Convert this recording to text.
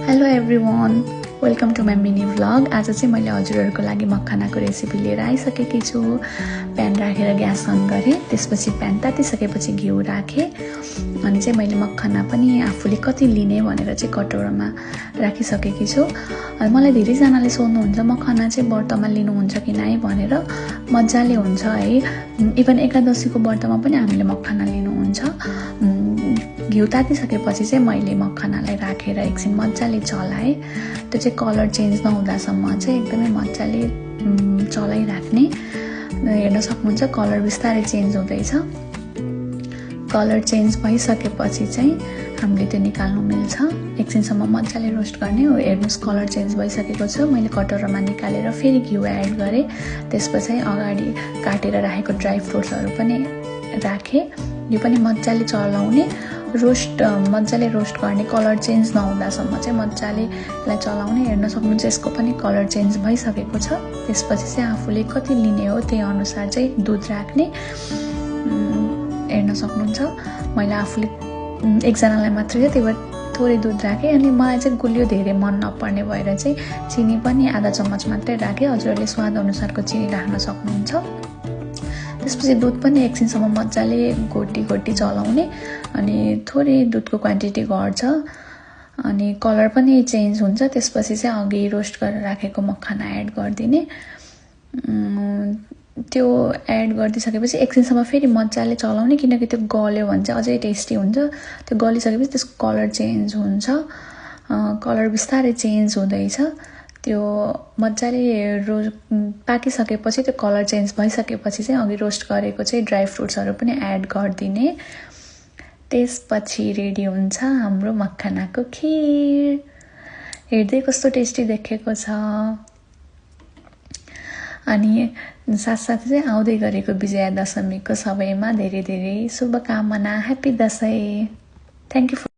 Hello everyone, welcome to my mini vlog. आज चाहिँ मैले हजुरहरूको लागि मखानाको रेसिपी लिएर आइसकेकी छु। प्यान राखेर ग्यास अन गरेँ, त्यसपछि प्यान तातिसकेपछि घिउ राखेँ। अनि चाहिँ मैले मखाना पनि आफूले कति लिने भनेर चाहिँ कटौरामा राखिसकेकी छु। अनि मलाई धेरैजनाले सोध्नुहुन्छ मखाना चाहिँ व्रतमा लिनुहुन्छ कि नै भनेर। मजाले हुन्छ है, इभन एकादशीको व्रतमा पनि हामीले मखाना लिनुहुन्छ। घिउ तातिसकेपछि चाहिँ मैले मखानालाई राखेर एकछिन मजाले चलाएँ। त्यो चाहिँ कलर चेन्ज नहुँदासम्म चाहिँ एकदमै मजाले चलाइराख्ने। हेर्न सक्नुहुन्छ कलर बिस्तारै चेन्ज हुँदैछ। कलर चेन्ज भइसकेपछि चाहिँ हामीले त्यो निकाल्नु मिल्छ। एकछिनसम्म मजाले रोस्ट गर्ने हो। हेर्नुहोस् कलर चेन्ज भइसकेको छ। मैले कटौरामा निकालेर फेरि घिउ एड गरेँ। त्यसपछि अगाडि काटेर राखेको ड्राई फ्रुट्सहरू पनि राखेँ। यो पनि मजाले चलाउने, मजाले रोस्ट गर्ने, कलर चेन्ज नहुँदासम्म चाहिँ मजाले यसलाई चलाउने। हेर्न सक्नुहुन्छ यसको पनि कलर चेन्ज भइसकेको छ। त्यसपछि चाहिँ आफूले कति लिने हो त्यही अनुसार चाहिँ दुध राख्ने। हेर्न सक्नुहुन्छ मैले आफूले एकजनालाई मात्रै त्यही भएर थोरै दुध राखेँ। अनि मलाई चाहिँ गुलियो धेरै मन नपर्ने भएर चाहिँ चिनी पनि आधा चम्मच मात्रै राखेँ। हजुरहरूले स्वाद अनुसारको चिनी राख्न सक्नुहुन्छ। त्यसपछि दुध पनि एकछिनसम्म मजाले घोटी चलाउने। अनि थोरै दुधको क्वान्टिटी घट्छ अनि कलर पनि चेन्ज हुन्छ। त्यसपछि चाहिँ अघि रोस्ट गरेर राखेको मखाना एड गरिदिने। त्यो एड गरिदिइसकेपछि एकछिनसम्म फेरि मजाले चलाउने, किनकि त्यो गल्यो भने चाहिँ अझै टेस्टी हुन्छ। त्यो गलिसकेपछि त्यसको कलर चेन्ज हुन्छ। कलर बिस्तारै चेन्ज हुँदैछ। त्यो मजाले पाकिसकेपछि त्यो कलर चेन्ज भइसकेपछि चाहिँ अघि रोस्ट गरेको चाहिँ ड्राई फ्रुट्सहरू पनि एड गरिदिने। त्यसपछि रेडी हुन्छ हाम्रो मखानाको खिर। हेर्दै कस्तो टेस्टी देखेको छ। अनि साथसाथै चाहिँ आउँदै गरेको विजयादशमीको सबैमा धेरै धेरै शुभकामना। ह्याप्पी दसैँ। Thank you.